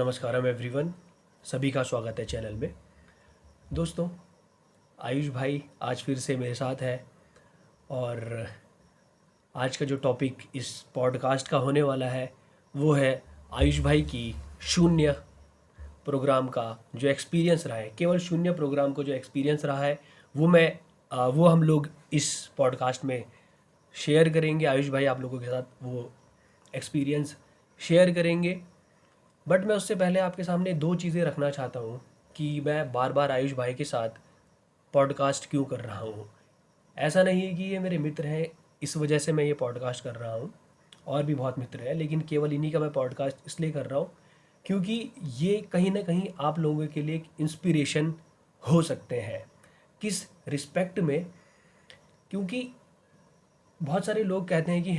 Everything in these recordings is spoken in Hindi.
नमस्कारम एवरीवन, सभी का स्वागत है चैनल में। दोस्तों, आयुष भाई आज फिर से मेरे साथ है और आज का जो टॉपिक इस पॉडकास्ट का होने वाला है वो है आयुष भाई की शून्य प्रोग्राम का जो एक्सपीरियंस रहा है। केवल शून्य प्रोग्राम को जो एक्सपीरियंस रहा है वो हम लोग इस पॉडकास्ट में शेयर करेंगे। आयुष भाई आप लोगों के साथ वो एक्सपीरियंस शेयर करेंगे। बट मैं उससे पहले आपके सामने दो चीज़ें रखना चाहता हूँ कि मैं बार बार आयुष भाई के साथ पॉडकास्ट क्यों कर रहा हूँ। ऐसा नहीं है कि ये मेरे मित्र हैं इस वजह से मैं ये पॉडकास्ट कर रहा हूँ, और भी बहुत मित्र हैं, लेकिन केवल इन्हीं का मैं पॉडकास्ट इसलिए कर रहा हूँ क्योंकि ये कहीं ना कहीं आप लोगों के लिए एक इंस्पिरेशन हो सकते हैं। किस रिस्पेक्ट में? क्योंकि बहुत सारे लोग कहते हैं कि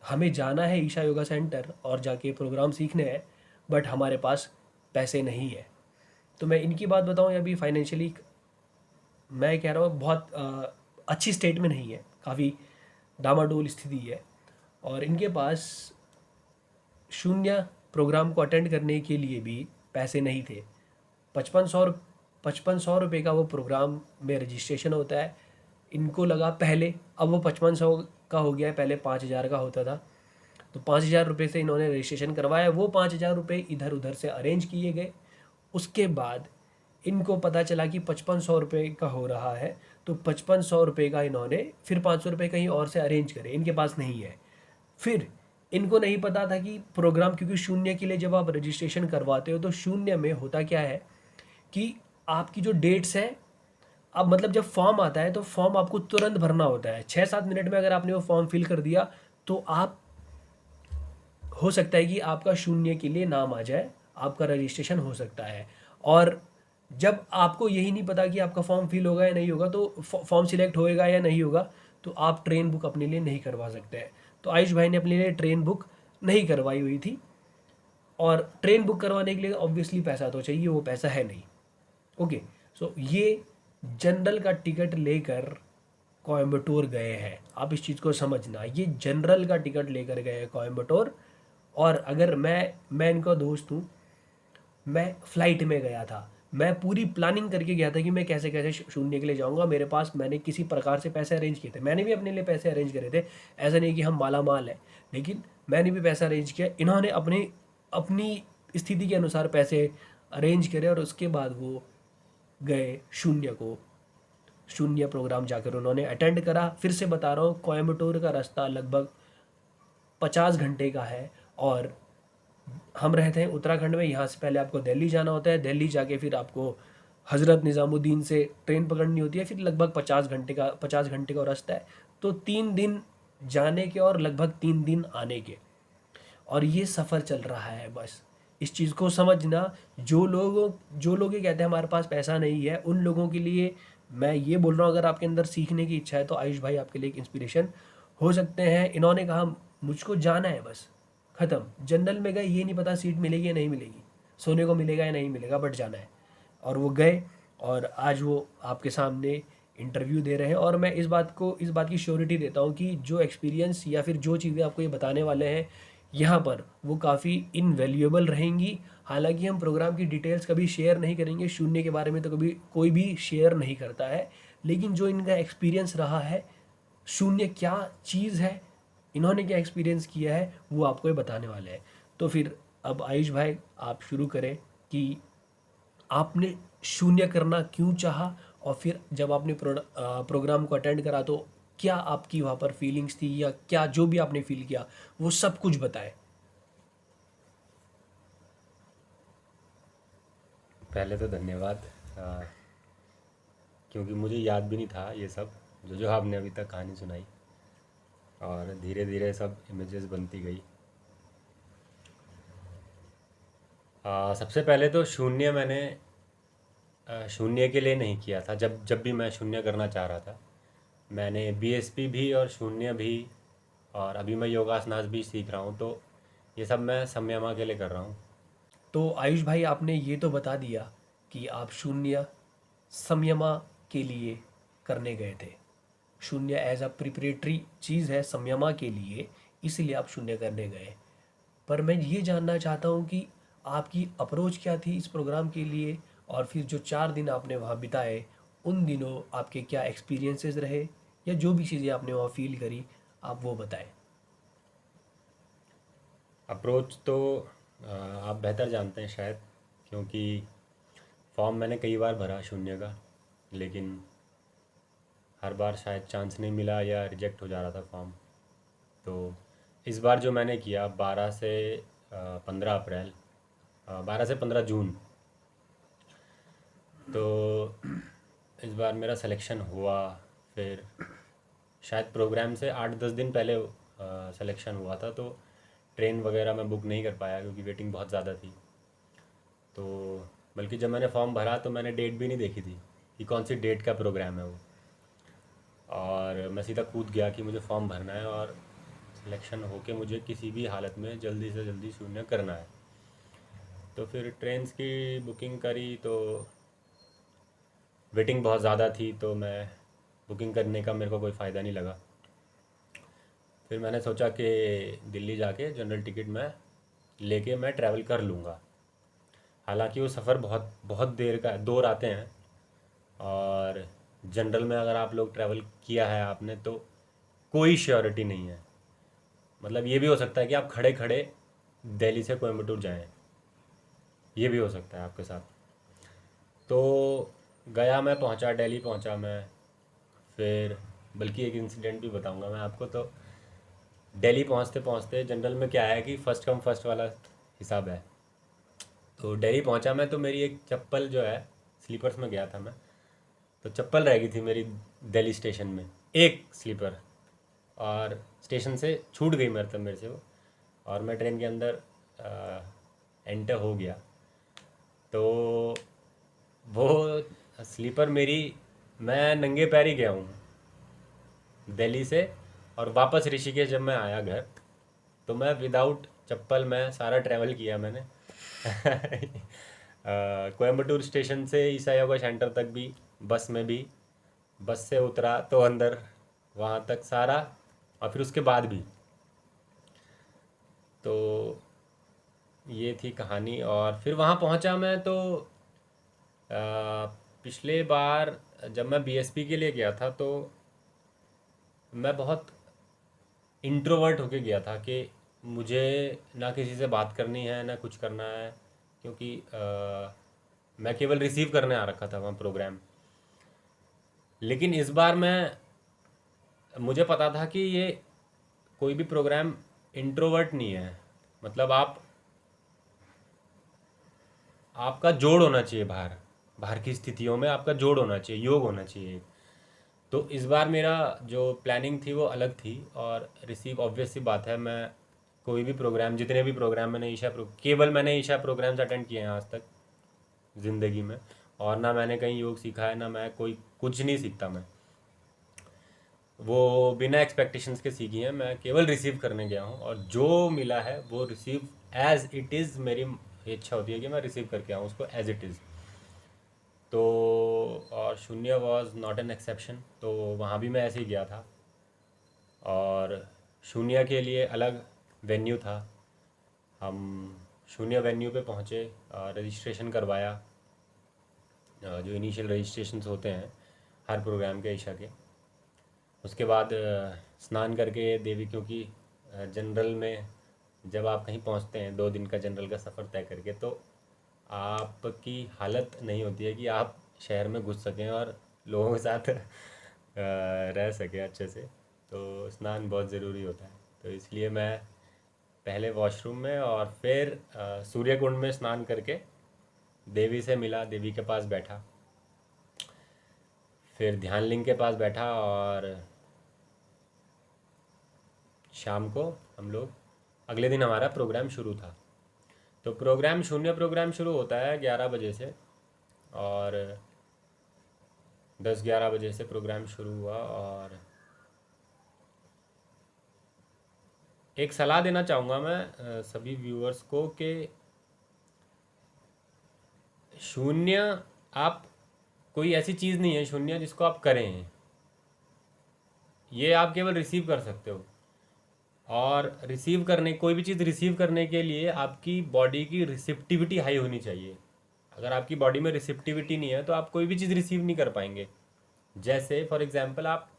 हमें जाना है ईशा योगा सेंटर और जाके प्रोग्राम सीखने हैं, बट हमारे पास पैसे नहीं है। तो मैं इनकी बात बताऊं, अभी फाइनेंशियली मैं कह रहा हूँ बहुत अच्छी स्टेट में नहीं है, काफ़ी डामाडोल स्थिति है, और इनके पास शून्य प्रोग्राम को अटेंड करने के लिए भी पैसे नहीं थे। 5500 रुपये का वो प्रोग्राम में रजिस्ट्रेशन होता है। इनको लगा पहले, अब वो 5500 का हो गया है, पहले 5000 का होता था। तो 5000 रुपये से इन्होंने रजिस्ट्रेशन करवाया, वो 5000 रुपये इधर उधर से अरेंज किए गए। उसके बाद इनको पता चला कि 5500 रुपये का हो रहा है, तो 5500 रुपये का इन्होंने फिर 500 रुपये कहीं और से अरेंज करे, इनके पास नहीं है। फिर इनको नहीं पता था कि प्रोग्राम, क्योंकि शून्य के लिए जब आप रजिस्ट्रेशन करवाते हो तो शून्य में होता क्या है कि आपकी जो डेट्स हैं, अब मतलब जब फॉर्म आता है तो फॉर्म आपको तुरंत भरना होता है। 6-7 मिनट में अगर आपने वो फॉर्म फिल कर दिया तो आप, हो सकता है कि आपका शून्य के लिए नाम आ जाए, आपका रजिस्ट्रेशन हो सकता है। और जब आपको यही नहीं पता कि आपका फॉर्म फिल होगा या नहीं होगा, तो फॉर्म सिलेक्ट होएगा या नहीं होगा, तो आप ट्रेन बुक अपने लिए नहीं करवा सकते हैं। तो आयुष भाई ने अपने लिए ट्रेन बुक नहीं करवाई हुई थी, और ट्रेन बुक करवाने के लिए ऑब्वियसली पैसा तो चाहिए, वो पैसा है नहीं। ओके, सो ये जनरल का टिकट लेकर कोयम्बटूर गए हैं। आप इस चीज़ को समझना, ये जनरल का टिकट लेकर गए हैं कोयम्बटूर। और अगर मैं इनका दोस्त हूँ, मैं फ़्लाइट में गया था। मैं पूरी प्लानिंग करके गया था कि मैं कैसे कैसे शून्य के लिए जाऊँगा। मैंने किसी प्रकार से पैसे अरेंज किए थे, मैंने भी अपने लिए पैसे अरेंज करे थे। ऐसा नहीं कि हम माला माल हैं, लेकिन मैंने भी पैसा अरेंज किया। इन्होंने अपनी अपनी स्थिति के अनुसार पैसे अरेंज करे, और उसके बाद वो गए शून्य प्रोग्राम जाकर उन्होंने अटेंड करा। फिर से बता रहा हूँ, कोयम्बटूर का रास्ता लगभग 50 घंटे का है, और हम रहते हैं उत्तराखंड में। यहाँ से पहले आपको दिल्ली जाना होता है, दिल्ली जाके फिर आपको हज़रत निज़ामुद्दीन से ट्रेन पकड़नी होती है। फिर लगभग 50 घंटे का रास्ता है। तो 3 दिन जाने के और लगभग 3 दिन आने के, और ये सफ़र चल रहा है। बस इस चीज़ को समझना। जो लोग ये कहते हैं हमारे पास पैसा नहीं है, उन लोगों के लिए मैं ये बोल रहा हूँ, अगर आपके अंदर सीखने की इच्छा है तो आयुष भाई आपके लिए एक इंस्पिरेशन हो सकते हैं। इन्होंने कहा मुझको जाना है, बस ख़त्म। जनरल में गए, ये नहीं पता सीट मिलेगी या नहीं मिलेगी, सोने को मिलेगा या नहीं मिलेगा, बट जाना है। और वो गए, और आज वो आपके सामने इंटरव्यू दे रहे हैं। और मैं इस बात की श्योरिटी देता हूँ कि जो एक्सपीरियंस या फिर जो चीज़ें आपको ये बताने वाले हैं यहाँ पर, वो काफ़ी इनवैल्यूएबल रहेंगी। हालांकि हम प्रोग्राम की डिटेल्स कभी शेयर नहीं करेंगे, शून्य के बारे में तो कभी कोई भी शेयर नहीं करता है, लेकिन जो इनका एक्सपीरियंस रहा है, शून्य क्या चीज़ है, इन्होंने क्या एक्सपीरियंस किया है, वो आपको ये बताने वाले हैं। तो फिर अब आयुष भाई आप शुरू करें कि आपने शून्य करना क्यों चाहा, और फिर जब आपने प्रोग्राम को अटेंड करा तो क्या आपकी वहाँ पर फीलिंग्स थी, या क्या जो भी आपने फील किया वो सब कुछ बताएं। पहले तो धन्यवाद। क्योंकि मुझे याद भी नहीं था ये सब जो जो आपने अभी तक कहानी सुनाई, और धीरे धीरे सब इमेजेस बनती गई। सबसे पहले तो शून्य मैंने शून्य के लिए नहीं किया था। जब जब भी मैं शून्य करना चाह रहा था, मैंने बीएसपी भी और शून्य भी, और अभी मैं योगासनास भी सीख रहा हूँ, तो ये सब मैं संयमा के लिए कर रहा हूँ। तो आयुष भाई आपने ये तो बता दिया कि आप शून्य संयमा के लिए करने गए थे। शून्य एज अ प्रिपरेटरी चीज़ है संयमा के लिए, इसलिए आप शून्य करने गए। पर मैं ये जानना चाहता हूँ कि आपकी अप्रोच क्या थी इस प्रोग्राम के लिए, और फिर जो 4 दिन आपने वहाँ बिताए उन दिनों आपके क्या एक्सपीरियंसेस रहे, या जो भी चीज़ें आपने वहाँ फील करी आप वो बताएं। अप्रोच तो आप बेहतर जानते हैं शायद, क्योंकि फॉर्म मैंने कई बार भरा शून्य का, लेकिन हर बार शायद चांस नहीं मिला या रिजेक्ट हो जा रहा था फॉर्म। तो इस बार जो मैंने किया 12 से 15 अप्रैल, 12 से 15 जून, तो इस बार मेरा सिलेक्शन हुआ। फिर शायद प्रोग्राम से 8-10 दिन पहले सिलेक्शन हुआ था, तो ट्रेन वगैरह मैं बुक नहीं कर पाया क्योंकि वेटिंग बहुत ज़्यादा थी। तो बल्कि जब मैंने फॉर्म भरा तो मैंने डेट भी नहीं देखी थी कि कौन सी डेट का प्रोग्राम है वो, और मैं सीधा कूद गया कि मुझे फॉर्म भरना है और सिलेक्शन होके मुझे किसी भी हालत में जल्दी से जल्दी शून्य करना है। तो फिर ट्रेन्स की बुकिंग करी, तो वेटिंग बहुत ज़्यादा थी, तो मैं बुकिंग करने का मेरे को कोई फ़ायदा नहीं लगा। फिर मैंने सोचा कि दिल्ली जाके जनरल टिकट मैं लेके मैं ट्रैवल कर लूँगा। हालांकि वो सफ़र बहुत बहुत देर का है, 2 रातें हैं, और जनरल में अगर आप लोग ट्रैवल किया है आपने तो कोई श्योरिटी नहीं है। मतलब ये भी हो सकता है कि आप खड़े खड़े दिल्ली से कोयम्बटूर जाएं, ये भी हो सकता है आपके साथ। तो गया, मैं पहुंचा, दिल्ली पहुंचा मैं। फिर बल्कि एक इंसिडेंट भी बताऊंगा मैं आपको। तो दिल्ली पहुंचते पहुंचते जनरल में क्या है कि फ़र्स्ट कम फर्स्ट वाला हिसाब है। तो दिल्ली पहुंचा मैं, तो मेरी एक चप्पल जो है, स्लीपर्स में गया था मैं, तो चप्पल रह गई थी मेरी दिल्ली स्टेशन में, एक स्लीपर, और स्टेशन से छूट गई मेरे से वो, और मैं ट्रेन के अंदर एंटर हो गया। तो वो स्लीपर मेरी, मैं नंगे पैर ही गया हूँ दिल्ली से, और वापस ऋषिकेश जब मैं आया घर, तो मैं विदाउट चप्पल मैं सारा ट्रैवल किया मैंने। कोयम्बटूर स्टेशन से ईसा योगा सेंटर तक भी, बस में भी, बस से उतरा तो अंदर वहाँ तक सारा, और फिर उसके बाद भी। तो ये थी कहानी। और फिर वहाँ पहुँचा मैं, तो पिछले बार जब मैं बीएसपी के लिए गया था, तो मैं बहुत इंट्रोवर्ट होके गया था कि मुझे ना किसी से बात करनी है ना कुछ करना है, क्योंकि मैं केवल रिसीव करने आ रखा था वहाँ प्रोग्राम। लेकिन इस बार मुझे पता था कि ये कोई भी प्रोग्राम इंट्रोवर्ट नहीं है। मतलब आपका जोड़ होना चाहिए, बाहर बाहर की स्थितियों में आपका जोड़ होना चाहिए, योग होना चाहिए। तो इस बार मेरा जो प्लानिंग थी वो अलग थी, और रिसीव ऑब्वियस सी बात है, मैं कोई भी प्रोग्राम, जितने भी प्रोग्राम मैंने केवल मैंने ईशा प्रोग्राम्स अटेंड किए हैं आज तक ज़िंदगी में, और ना मैंने कहीं योग सीखा है, ना मैं कोई कुछ नहीं सीखता मैं, वो बिना एक्सपेक्टेशंस के सीखी है। मैं केवल रिसीव करने गया हूँ, और जो मिला है वो रिसीव एज इट इज़, मेरी इच्छा होती है कि मैं रिसीव करके आऊँ उसको एज इट इज़। तो और शून्य वॉज नॉट एन एक्सेप्शन, तो वहाँ भी मैं ऐसे ही गया था, और शून्य के लिए अलग वेन्यू था। हम शून्य वेन्यू पे पहुँचे, रजिस्ट्रेशन करवाया, जो इनिशियल रजिस्ट्रेशंस होते हैं हर प्रोग्राम के ईशा के। उसके बाद स्नान करके देवी, क्योंकि जनरल में जब आप कहीं पहुंचते हैं 2 दिन का जनरल का सफ़र तय करके, तो आपकी हालत नहीं होती है कि आप शहर में घुस सकें और लोगों के साथ रह सकें अच्छे से। तो स्नान बहुत ज़रूरी होता है। तो इसलिए मैं पहले वॉशरूम में और फिर सूर्य कुंड में स्नान करके देवी से मिला, देवी के पास बैठा, फिर ध्यान लिंग के पास बैठा, और शाम को हम लोग, अगले दिन हमारा प्रोग्राम शुरू था। तो प्रोग्राम, शून्य प्रोग्राम शुरू होता है 11 बजे से, और 10-11 बजे से प्रोग्राम शुरू हुआ। और एक सलाह देना चाहूँगा मैं सभी व्यूअर्स को कि शून्य, आप, कोई ऐसी चीज़ नहीं है शून्य जिसको आप करें, ये आप केवल रिसीव कर सकते हो। और रिसीव करने कोई भी चीज़ रिसीव करने के लिए आपकी बॉडी की रिसेप्टिविटी हाई होनी चाहिए। अगर आपकी बॉडी में रिसेप्टिविटी नहीं है तो आप कोई भी चीज़ रिसीव नहीं कर पाएंगे। जैसे फॉर एग्जांपल आप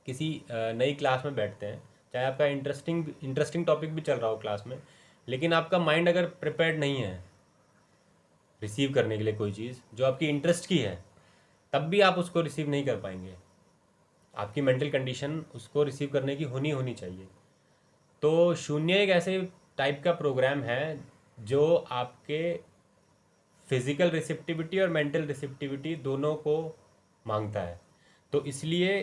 किसी नई क्लास में बैठते हैं, चाहे आपका इंटरेस्टिंग टॉपिक भी चल रहा हो क्लास में, लेकिन आपका माइंड अगर प्रिपेयर्ड नहीं है रिसीव करने के लिए कोई चीज़ जो आपकी इंटरेस्ट की है, तब भी आप उसको रिसीव नहीं कर पाएंगे। आपकी मेंटल कंडीशन उसको रिसीव करने की होनी चाहिए। तो शून्य एक ऐसे टाइप का प्रोग्राम है जो आपके फिजिकल रिसेप्टिविटी और मेंटल रिसेप्टिविटी दोनों को मांगता है। तो इसलिए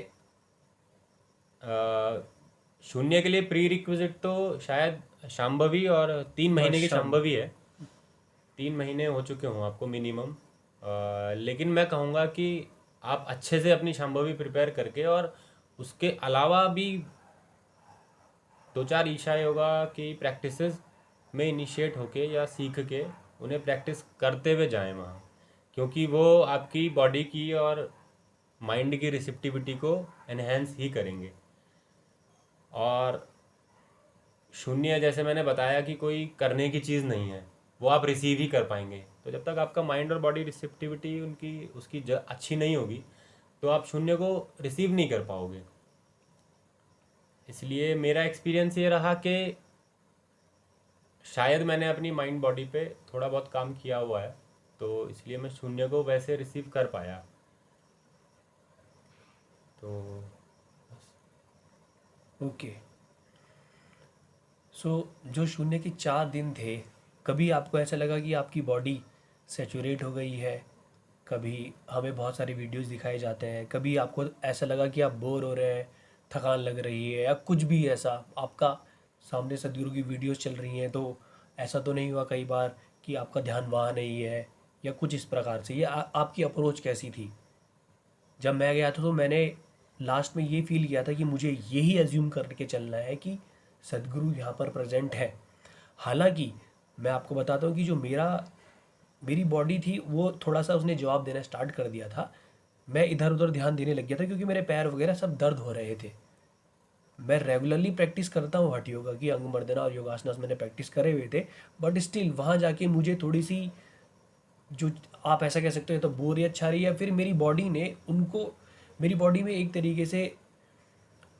शून्य के लिए प्री रिक्विजिट तो शायद शांभवी और 3 महीने की शांभवी है। 3 महीने हो चुके हों आपको मिनिमम। लेकिन मैं कहूँगा कि आप अच्छे से अपनी शांभवी प्रिपेयर करके और उसके अलावा भी 2-4 ईशा योगा की प्रैक्टिसेस में इनिशिएट होके या सीख के उन्हें प्रैक्टिस करते हुए जाएं वहाँ, क्योंकि वो आपकी बॉडी की और माइंड की रिसेप्टिविटी को एनहेंस ही करेंगे। और शून्य जैसे मैंने बताया कि कोई करने की चीज़ नहीं है, वो आप रिसीव ही कर पाएंगे। तो जब तक आपका माइंड और बॉडी रिसेप्टिविटी उसकी अच्छी नहीं होगी तो आप शून्य को रिसीव नहीं कर पाओगे। इसलिए मेरा एक्सपीरियंस ये रहा कि शायद मैंने अपनी माइंड बॉडी पे थोड़ा बहुत काम किया हुआ है, तो इसलिए मैं शून्य को वैसे रिसीव कर पाया। तो ओके। सो जो शून्य के 4 दिन थे, कभी आपको ऐसा लगा कि आपकी बॉडी सेचुरेट हो गई है? कभी हमें बहुत सारे वीडियोस दिखाए जाते हैं, कभी आपको ऐसा लगा कि आप बोर हो रहे हैं, थकान लग रही है, या कुछ भी ऐसा आपका सामने सदगुरु की वीडियोस चल रही हैं, तो ऐसा तो नहीं हुआ कई बार कि आपका ध्यान वहाँ नहीं है, या कुछ इस प्रकार से? ये आपकी अप्रोच कैसी थी? जब मैं गया था तो मैंने लास्ट में ये फील किया था कि मुझे यही एज्यूम करके चलना है कि सदगुरु यहाँ पर प्रेजेंट है। हालांकि मैं आपको बताता हूँ कि जो मेरी बॉडी थी वो थोड़ा सा उसने जवाब देना स्टार्ट कर दिया था। मैं इधर उधर ध्यान देने लग गया था क्योंकि मेरे पैर वगैरह सब दर्द हो रहे थे। मैं रेगुलरली प्रैक्टिस करता हूँ हठ योगा की, अंग मर्दना और योगासनास मैंने प्रैक्टिस करे हुए थे, बट स्टिल वहाँ जाके मुझे थोड़ी सी, जो आप ऐसा कह सकते हो, तो बोरियत छा रही है। फिर मेरी बॉडी में एक तरीके से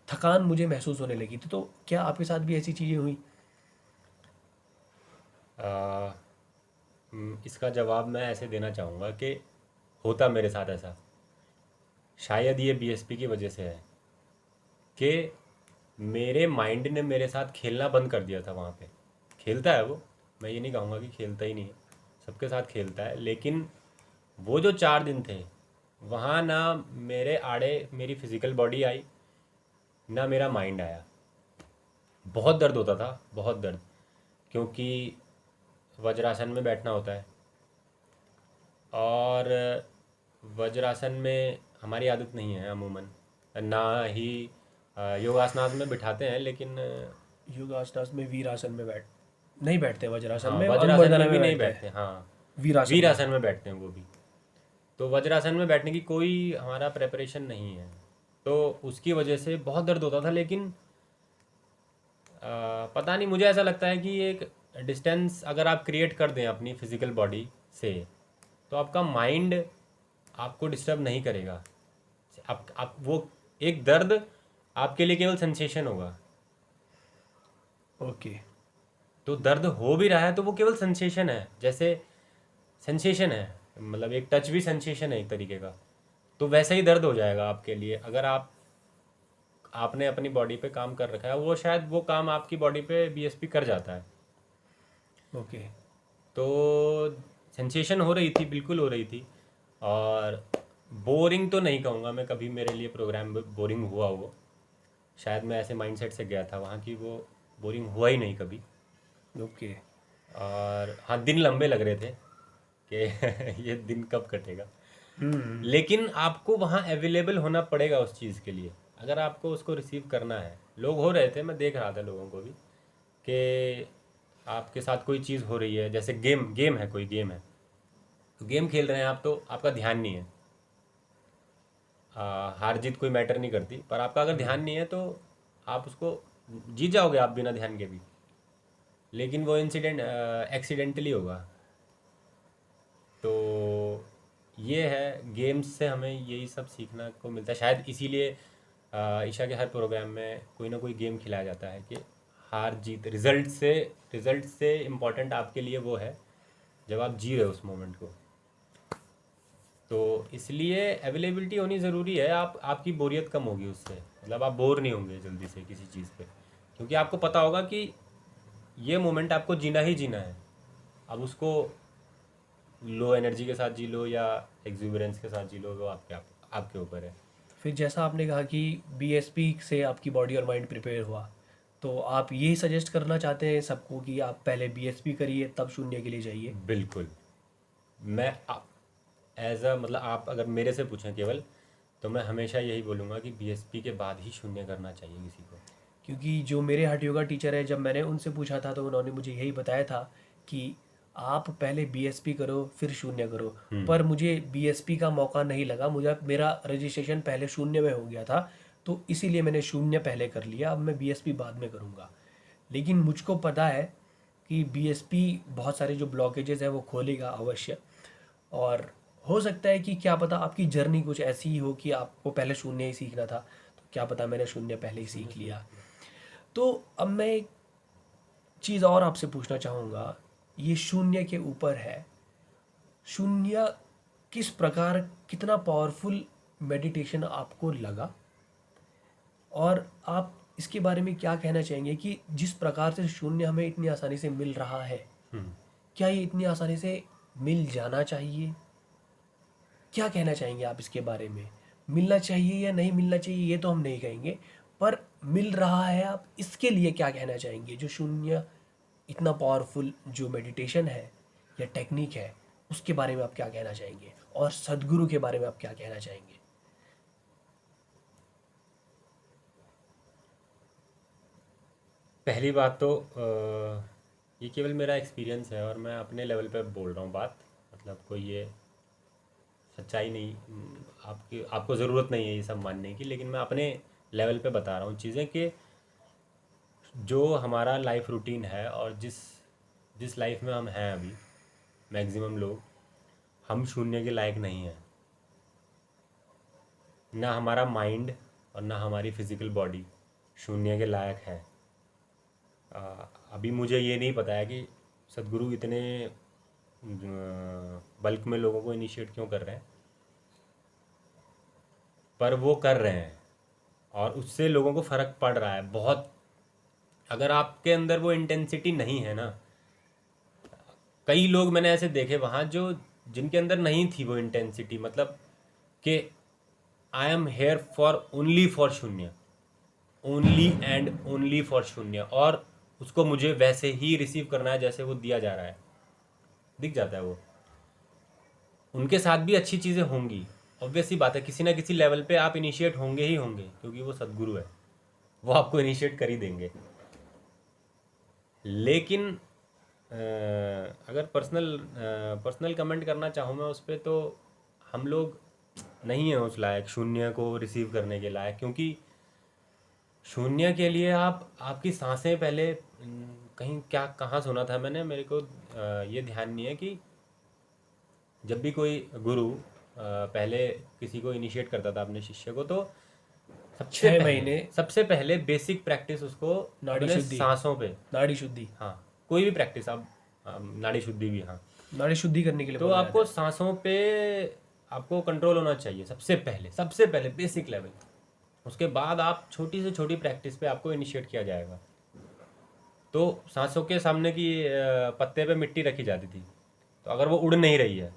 थकान मुझे महसूस होने लगी थी। तो क्या आपके साथ भी ऐसी चीज़ें हुई? आ, इसका जवाब मैं ऐसे देना चाहूँगा कि होता मेरे साथ ऐसा। शायद ये बीएसपी की वजह से है कि मेरे माइंड ने मेरे साथ खेलना बंद कर दिया था वहाँ पे। खेलता है वो, मैं ये नहीं कहूँगा कि खेलता ही नहीं है, सबके साथ खेलता है। लेकिन वो जो 4 दिन थे, वहाँ ना मेरे आड़े मेरी फिज़िकल बॉडी आई, ना मेरा माइंड आया। बहुत दर्द होता था, बहुत दर्द, क्योंकि वज्रासन में बैठना होता है और वज्रासन में हमारी आदत नहीं है अमूमन, ना ही योगासनास में बिठाते हैं, लेकिन योगासनास में वीरासन में नहीं बैठते, वज्रासन हाँ में अंग वज्रासन मर्दना में भी में नहीं बैठते हैं, बैठते। हाँ वीरासन में। वीरासन में बैठते हैं वो भी। तो वज्रासन में बैठने की कोई हमारा प्रेपरेशन नहीं है, तो उसकी वजह से बहुत दर्द होता था। लेकिन पता नहीं, मुझे ऐसा लगता है कि एक डिस्टेंस अगर आप क्रिएट कर दें अपनी फिजिकल बॉडी से, तो आपका माइंड आपको डिस्टर्ब नहीं करेगा। आप वो एक दर्द आपके लिए केवल सेंसेशन होगा। ओके। तो दर्द हो भी रहा है तो वो केवल सेंसेशन है, जैसे सेंसेशन है, मतलब एक टच भी सेंसेशन है एक तरीके का। तो वैसा ही दर्द हो जाएगा आपके लिए अगर आपने अपनी बॉडी पे काम कर रखा है। वो शायद वो काम आपकी बॉडी पे बीएसपी कर जाता है। ओके। तो सेंसेशन हो रही थी, बिल्कुल हो रही थी। और बोरिंग तो नहीं कहूँगा मैं, कभी मेरे लिए प्रोग्राम बोरिंग हुआ वो, शायद मैं ऐसे माइंडसेट से गया था वहाँ की, वो बोरिंग हुआ ही नहीं कभी। ओके। और हाँ, दिन लंबे लग रहे थे कि ये दिन कब कटेगा। हम्म। लेकिन आपको वहाँ अवेलेबल होना पड़ेगा उस चीज़ के लिए, अगर आपको उसको रिसीव करना है। लोग हो रहे थे, मैं देख रहा था लोगों को भी, कि आपके साथ कोई चीज़ हो रही है, जैसे गेम गेम है, कोई गेम है, तो गेम खेल रहे हैं आप, तो आपका ध्यान नहीं है। हार जीत कोई मैटर नहीं करती, पर आपका अगर ध्यान नहीं है तो आप उसको जीत जाओगे आप बिना ध्यान के भी, लेकिन वो इंसिडेंट एक्सीडेंटली होगा। तो ये है, गेम्स से हमें यही सब सीखने को मिलता है। शायद इसीलिए ईशा के हर प्रोग्राम में कोई ना कोई गेम खिलाया जाता है कि हार जीत, रिजल्ट से इम्पोर्टेंट आपके लिए वो है जब आप जी रहे हो उस मोमेंट को। तो इसलिए अवेलेबिलिटी होनी ज़रूरी है। आपकी बोरियत कम होगी उससे, मतलब आप बोर नहीं होंगे जल्दी से किसी चीज़ पे, क्योंकि आपको पता होगा कि ये मोमेंट आपको जीना ही जीना है। अब उसको लो एनर्जी के साथ जी लो या एक्जुबरेंस के साथ जी लो, वो आपके ऊपर है। फिर जैसा आपने कहा कि बीएसपी से आपकी बॉडी और माइंड प्रिपेयर हुआ, तो आप यही सजेस्ट करना चाहते हैं सबको कि आप पहले बीएसपी करिए तब शून्य के लिए जाइए? बिल्कुल। मैं एज अ मतलब आप अगर मेरे से पूछें केवल, तो मैं हमेशा यही बोलूँगा कि बीएसपी के बाद ही शून्य करना चाहिए किसी को। क्योंकि जो मेरे हठ योगा टीचर है, जब मैंने उनसे पूछा था तो उन्होंने मुझे यही बताया था कि आप पहले बीएसपी करो फिर शून्य करो। पर मुझे बीएसपी का मौका नहीं लगा, मुझे मेरा रजिस्ट्रेशन पहले शून्य में हो गया था, तो इसीलिए मैंने शून्य पहले कर लिया। अब मैं बीएसपी बाद में करूँगा। लेकिन मुझको पता है कि बीएसपी बहुत सारे जो ब्लॉकेजेस है वो खोलेगा अवश्य। और हो सकता है कि क्या पता आपकी जर्नी कुछ ऐसी ही हो कि आपको पहले शून्य ही सीखना था, तो क्या पता मैंने शून्य पहले ही सीख लिया। तो अब मैं एक चीज़ और आपसे पूछना चाहूँगा, ये शून्य के ऊपर है। शून्य किस प्रकार, कितना पावरफुल मेडिटेशन आपको लगा, और आप इसके बारे में क्या कहना चाहेंगे कि जिस प्रकार से शून्य हमें इतनी आसानी से मिल रहा है, क्या ये इतनी आसानी से मिल जाना चाहिए? क्या कहना चाहेंगे आप इसके बारे में? मिलना चाहिए या नहीं मिलना चाहिए ये तो हम नहीं कहेंगे, पर मिल रहा है, आप इसके लिए क्या कहना चाहेंगे? जो शून्य इतना पावरफुल जो मेडिटेशन है या टेक्निक है, उसके बारे में आप क्या कहना चाहेंगे? और सदगुरु के बारे में आप क्या कहना चाहेंगे? पहली बात तो ये केवल मेरा एक्सपीरियंस है और मैं अपने लेवल पे बोल रहा हूँ बात, मतलब कोई ये सच्चाई नहीं, आपको ज़रूरत नहीं है ये सब मानने की, लेकिन मैं अपने लेवल पे बता रहा हूँ चीज़ें कि जो हमारा लाइफ रूटीन है और जिस जिस लाइफ में हम हैं अभी, मैक्सिमम लोग, हम शून्य के लायक नहीं हैं। ना हमारा माइंड और ना हमारी फिज़िकल बॉडी शून्य के लायक है। अभी मुझे ये नहीं पता है कि सदगुरु इतने बल्क में लोगों को इनिशिएट क्यों कर रहे हैं, पर वो कर रहे हैं और उससे लोगों को फ़र्क पड़ रहा है बहुत। अगर आपके अंदर वो इंटेंसिटी नहीं है ना, कई लोग मैंने ऐसे देखे वहाँ जो जिनके अंदर नहीं थी वो इंटेंसिटी, मतलब कि I am here for only for शून्य, ओनली एंड ओनली फॉर शून्य, और उसको मुझे वैसे ही रिसीव करना है जैसे वो दिया जा रहा है। दिख जाता है वो। उनके साथ भी अच्छी चीज़ें होंगी, ऑब्वियस सी बात है, किसी ना किसी लेवल पे आप इनिशिएट होंगे ही होंगे, क्योंकि वो सदगुरु है, वो आपको इनिशिएट कर ही देंगे। लेकिन अगर पर्सनल कमेंट करना चाहूँ मैं उस पर, तो हम लोग नहीं हैं उस लायक शून्य को रिसीव करने के लायक, क्योंकि शून्य के लिए आपकी सांसें पहले कहीं क्या कहाँ सुना था मैंने, मेरे को ये ध्यान नहीं है कि जब भी कोई गुरु पहले किसी को इनिशिएट करता था अपने शिष्य को, तो 6 महीने सबसे पहले बेसिक प्रैक्टिस उसको नाड़ी अपने शुद्धि, सांसों पे। नाड़ी शुद्धि, हाँ, कोई भी प्रैक्टिस आप, नाड़ी शुद्धि भी, हाँ, नाड़ी शुद्धि करने के लिए तो बोला जाता आपको है। सांसों पे आपको कंट्रोल होना चाहिए सबसे पहले बेसिक लेवल। उसके बाद आप छोटी से छोटी प्रैक्टिस पे आपको इनिशिएट किया जाएगा। तो सांसों के सामने की पत्ते पे मिट्टी रखी जाती थी, तो अगर वो उड़ नहीं रही है,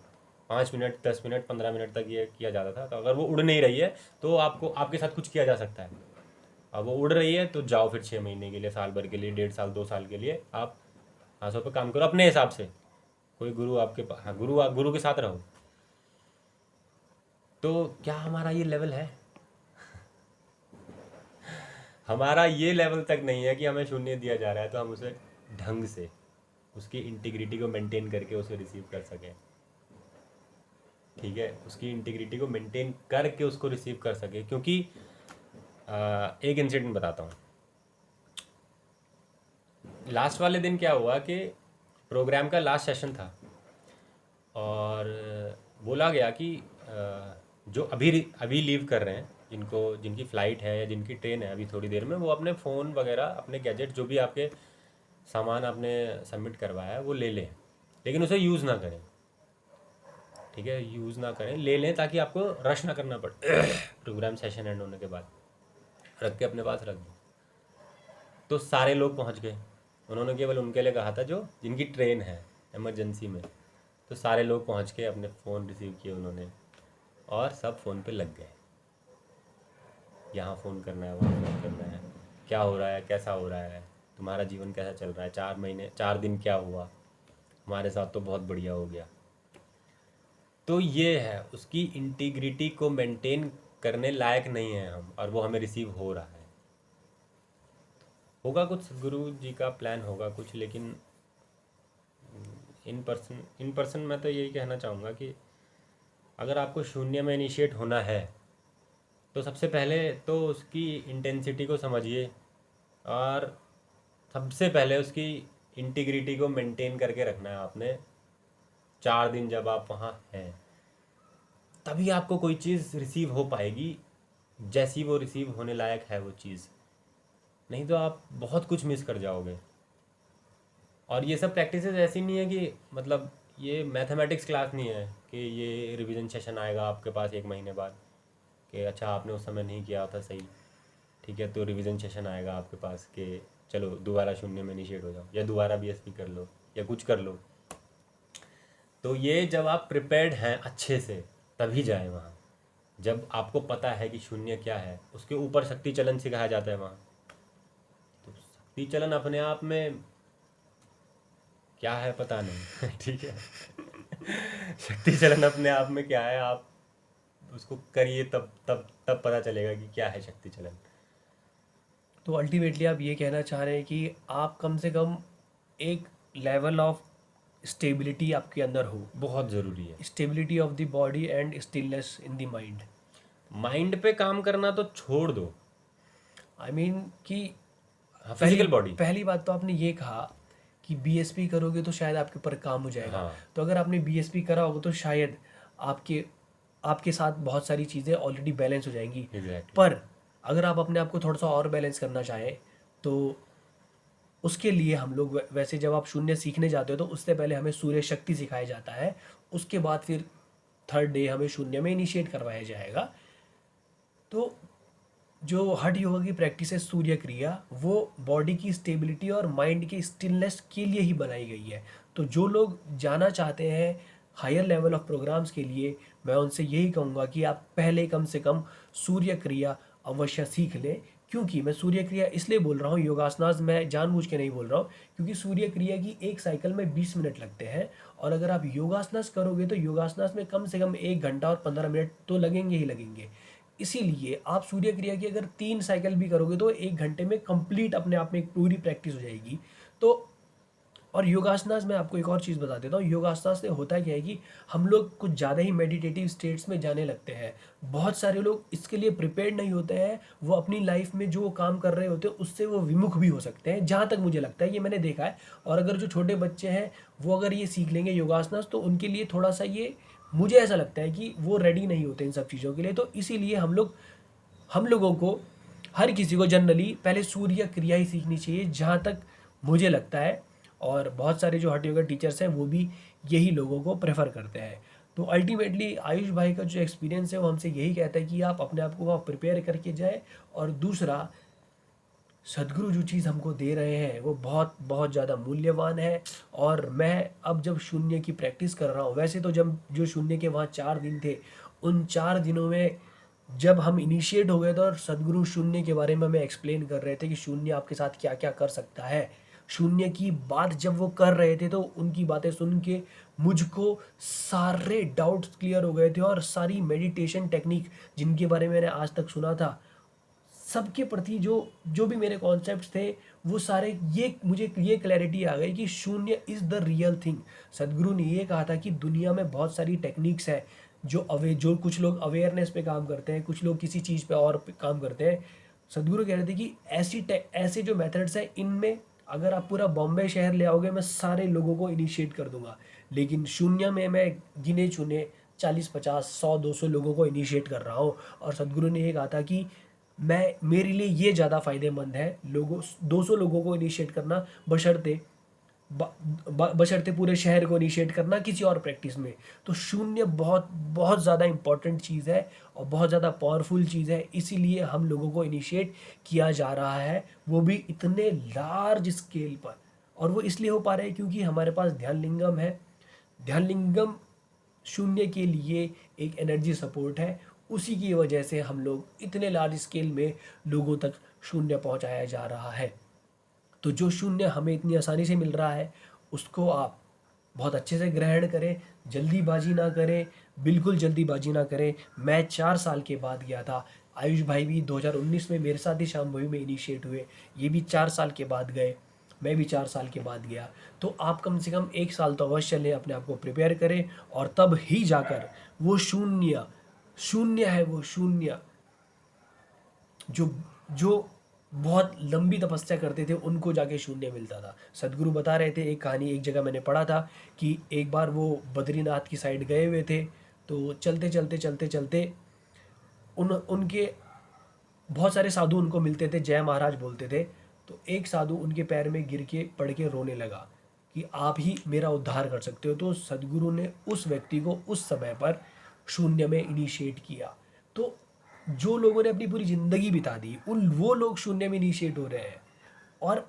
5 मिनट 10 मिनट 15 मिनट तक ये किया जाता था, तो अगर वो उड़ नहीं रही है तो आपको आपके साथ कुछ किया जा सकता है। अब वो उड़ रही है तो जाओ फिर 6 महीने के लिए, साल भर के लिए, 1.5 साल 2 साल के लिए आप सांसों पे काम करो अपने हिसाब से। कोई गुरु आपके पास, हाँ, गुरु के साथ रहो। तो क्या हमारा ये लेवल है? हमारा ये लेवल तक नहीं है कि हमें शून्य दिया जा रहा है तो हम उसे ढंग से, उसकी इंटीग्रिटी को मेंटेन करके उसे रिसीव कर सकें। ठीक है, उसकी इंटीग्रिटी को मेंटेन करके उसको रिसीव कर सके, क्योंकि एक इंसिडेंट बताता हूँ। लास्ट वाले दिन क्या हुआ कि प्रोग्राम का लास्ट सेशन था और बोला गया कि जो अभी अभी लीव कर रहे हैं, जिनकी फ़्लाइट है या जिनकी ट्रेन है अभी थोड़ी देर में, वो अपने फ़ोन वगैरह, अपने गैजेट, जो भी आपके सामान आपने सबमिट करवाया है वो ले लें, लेकिन उसे यूज़ ना करें। ठीक है, यूज़ ना करें, ले लें ताकि आपको रश ना करना पड़े प्रोग्राम सेशन एंड होने के बाद, रख के अपने पास रख दो। तो सारे लोग पहुंच गए। उन्होंने केवल उनके लिए कहा था जो जिनकी ट्रेन है इमरजेंसी में। तो सारे लोग पहुंच के अपने फ़ोन रिसीव किए उन्होंने और सब फ़ोन पे लग गए। यहाँ फ़ोन करना है, वहाँ फ़ोन करना है, क्या हो रहा है, कैसा हो रहा है, तुम्हारा जीवन कैसा चल रहा है, 4 महीने 4 दिन क्या हुआ, हमारे साथ तो बहुत बढ़िया हो गया। तो ये है, उसकी इंटीग्रिटी को मेंटेन करने लायक नहीं है हम, और वो हमें रिसीव हो रहा है। होगा कुछ, सदगुरु जी का प्लान होगा कुछ, लेकिन इन पर्सन मैं तो यही कहना चाहूँगा कि अगर आपको शून्य में इनिशिएट होना है तो सबसे पहले तो उसकी इंटेंसिटी को समझिए, और सबसे पहले उसकी इंटीग्रिटी को मेंटेन करके रखना है आपने। 4 दिन जब आप वहाँ हैं तभी आपको कोई चीज़ रिसीव हो पाएगी, जैसी वो रिसीव होने लायक है वो चीज़, नहीं तो आप बहुत कुछ मिस कर जाओगे। और ये सब प्रैक्टिसेस ऐसी नहीं है कि मतलब ये मैथमेटिक्स क्लास नहीं है कि ये रिवीजन सेशन आएगा आपके पास 1 महीने बाद कि अच्छा आपने उस समय नहीं किया था सही, ठीक है, तो रिवीजन सेशन आएगा आपके पास कि चलो दोबारा शून्य में इनिशिएट हो जाओ या दोबारा बीएसपी कर लो या कुछ कर लो। तो ये जब आप प्रिपेयर्ड हैं अच्छे से तभी जाए वहाँ, जब आपको पता है कि शून्य क्या है। उसके ऊपर शक्ति चलन सिखाया जाता है वहाँ। तो शक्ति चलन अपने आप में क्या है पता नहीं ठीक है शक्ति चलन अपने आप में क्या है, आप उसको करिए तब तब तब पता चलेगा कि क्या है शक्ति चलन। तो अल्टीमेटली आप ये कहना चाह रहे हैं कि आप कम से कम एक लेवल ऑफ स्टेबिलिटी आपके अंदर हो, बहुत ज़रूरी है। Stability of the body and stillness in the mind. Mind पे काम करना तो छोड़ दो, आई मीन कि हाँ, पहली फिजिकल बॉडी। पहली बात तो आपने ये कहा कि बीएसपी करोगे तो शायद आपके ऊपर काम हो जाएगा। हाँ, तो अगर आपने बीएसपी करा होगा तो शायद आपके आपके साथ बहुत सारी चीज़ें ऑलरेडी बैलेंस हो जाएंगी। एग्जैक्टली। पर अगर आप अपने आप को थोड़ा सा और बैलेंस करना चाहें तो उसके लिए हम लोग वैसे जब आप शून्य सीखने जाते हो तो उससे पहले हमें सूर्य शक्ति सिखाया जाता है। उसके बाद फिर थर्ड डे हमें शून्य में इनिशिएट करवाया जाएगा। तो जो हठ योगा की प्रैक्टिस है सूर्य क्रिया, वो बॉडी की स्टेबिलिटी और माइंड की स्टिलनेस के लिए ही बनाई गई है। तो जो लोग जाना चाहते हैं हायर लेवल ऑफ प्रोग्राम्स के लिए, मैं उनसे यही कहूँगा कि आप पहले कम से कम सूर्य क्रिया अवश्य सीख लें। क्योंकि मैं सूर्य क्रिया इसलिए बोल रहा हूँ, योगासनास मैं जानबूझ के नहीं बोल रहा हूँ, क्योंकि सूर्य क्रिया की एक साइकिल में 20 मिनट लगते हैं। और अगर आप योगासनास करोगे तो योगासनास में कम से कम 1 घंटा और 15 मिनट तो लगेंगे ही लगेंगे। इसीलिए आप सूर्य क्रिया की अगर 3 साइकिल भी करोगे तो 1 घंटे में कंप्लीट अपने आप में एक पूरी प्रैक्टिस हो जाएगी। तो और योगासनास में आपको एक और चीज़ बता देता हूँ, योगासनास से होता क्या है कि हम लोग कुछ ज़्यादा ही मेडिटेटिव स्टेट्स में जाने लगते हैं। बहुत सारे लोग इसके लिए प्रिपेयर्ड नहीं होते हैं, वो अपनी लाइफ में जो काम कर रहे होते हैं उससे वो विमुख भी हो सकते हैं, जहाँ तक मुझे लगता है, ये मैंने देखा है। और अगर जो छोटे बच्चे हैं वो अगर ये सीख लेंगे योगासनास तो उनके लिए थोड़ा सा ये, मुझे ऐसा लगता है कि वो रेडी नहीं होते इन सब चीज़ों के लिए। तो इसीलिए हम लोगों को, हर किसी को जनरली पहले सूर्य क्रिया ही सीखनी चाहिए, जहाँ तक मुझे लगता है। और बहुत सारे जो हठ योगा टीचर्स हैं वो भी यही लोगों को प्रेफर करते हैं। तो अल्टीमेटली आयुष भाई का जो एक्सपीरियंस है वो हमसे यही कहता है कि आप अपने आप को वहाँ प्रिपेयर करके जाए। और दूसरा, सदगुरु जो चीज़ हमको दे रहे हैं वो बहुत बहुत ज़्यादा मूल्यवान है। और मैं अब जब शून्य की प्रैक्टिस कर रहा हूँ, वैसे तो जब जो शून्य के वहाँ 4 दिन थे, उन 4 दिनों में जब हम इनिशिएट हो गए थे और सदगुरु शून्य के बारे में हमें एक्सप्लेन कर रहे थे कि शून्य आपके साथ क्या क्या कर सकता है, शून्य की बात जब वो कर रहे थे तो उनकी बातें सुन के मुझको सारे डाउट्स क्लियर हो गए थे। और सारी मेडिटेशन टेक्निक जिनके बारे में मैंने आज तक सुना था, सबके प्रति जो जो भी मेरे कॉन्सेप्ट्स थे वो सारे, ये मुझे ये क्लैरिटी आ गई कि शून्य इज़ द रियल थिंग। सदगुरु ने ये कहा था कि दुनिया में बहुत सारी टेक्निक्स है जो कुछ लोग अवेयरनेस पे काम करते हैं, कुछ लोग किसी चीज़ पे और काम करते हैं। सदगुरु कह रहे थे कि ऐसे जो मेथड्स हैं इनमें अगर आप पूरा बॉम्बे शहर ले आओगे मैं सारे लोगों को इनिशिएट कर दूंगा, लेकिन शून्य में मैं गिने चुने 40 50 100 200 लोगों को इनिशिएट कर रहा हूँ। और सदगुरु ने ये कहा था कि मैं मेरे लिए ये ज़्यादा फायदेमंद है लोगों 200 लोगों को इनिशिएट करना, बशर्ते बशर्ते पूरे शहर को इनिशिएट करना किसी और प्रैक्टिस में। तो शून्य बहुत बहुत ज़्यादा इम्पॉर्टेंट चीज़ है और बहुत ज़्यादा पावरफुल चीज़ है, इसीलिए हम लोगों को इनिशिएट किया जा रहा है, वो भी इतने लार्ज स्केल पर। और वो इसलिए हो पा रहा है क्योंकि हमारे पास ध्यान लिंगम है। ध्यान लिंगम शून्य के लिए एक एनर्जी सपोर्ट है, उसी की वजह से हम लोग इतने लार्ज स्केल में लोगों तक शून्य पहुंचाया जा रहा है। तो जो शून्य हमें इतनी आसानी से मिल रहा है उसको आप बहुत अच्छे से ग्रहण करें, जल्दीबाजी ना करें, बिल्कुल जल्दीबाजी ना करें। मैं 4 साल के बाद गया था, आयुष भाई भी 2019 में मेरे साथ ही शाम्भवी में इनिशिएट हुए, ये भी 4 साल के बाद गए, मैं भी 4 साल के बाद गया। तो आप कम से कम 1 साल तो अवश्य लें, अपने आप को प्रिपेयर करें, और तब ही जाकर वो शून्य शून्य है, वो शून्य जो जो बहुत लंबी तपस्या करते थे उनको जाके शून्य मिलता था। सदगुरु बता रहे थे, एक कहानी एक जगह मैंने पढ़ा था कि एक बार वो बद्रीनाथ की साइड गए हुए थे, तो चलते चलते चलते चलते उनके बहुत सारे साधु उनको मिलते थे, जय महाराज बोलते थे। तो एक साधु उनके पैर में गिर के पड़ के रोने लगा कि आप ही मेरा उद्धार कर सकते हो। तो सदगुरु ने उस व्यक्ति को उस समय पर शून्य में इनिशिएट किया। तो जो लोगों ने अपनी पूरी ज़िंदगी बिता दी, उन वो लोग शून्य में इनिशिएट हो रहे हैं, और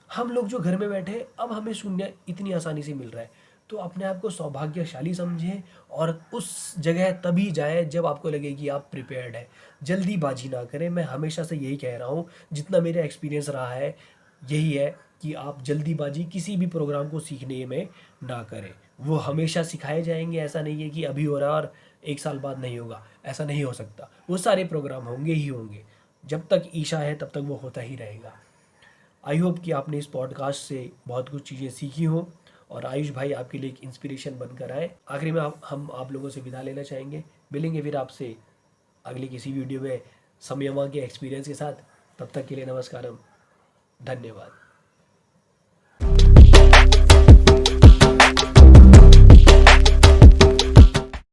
हम लोग जो घर में बैठे हैं, अब हमें शून्य इतनी आसानी से मिल रहा है। तो अपने आप को सौभाग्यशाली समझें और उस जगह तभी जाएं जब आपको लगे कि आप प्रिपेयर्ड है। जल्दीबाजी ना करें, मैं हमेशा से यही कह रहा हूँ, जितना मेरा एक्सपीरियंस रहा है यही है कि आप जल्दीबाजी किसी भी प्रोग्राम को सीखने में ना करें। वो हमेशा सिखाए जाएंगे, ऐसा नहीं है कि अभी हो रहा है और 1 साल बाद नहीं होगा, ऐसा नहीं हो सकता। वो सारे प्रोग्राम होंगे ही होंगे, जब तक ईशा है तब तक वो होता ही रहेगा। आई होप कि आपने इस पॉडकास्ट से बहुत कुछ चीज़ें सीखी हों और आयुष भाई आपके लिए एक इंस्पिरेशन बनकर आए। आखिरी में हम आप लोगों से विदा लेना चाहेंगे। मिलेंगे फिर आपसे अगली किसी वीडियो में समयमा के एक्सपीरियंस के साथ। तब तक के लिए नमस्कारम, धन्यवाद।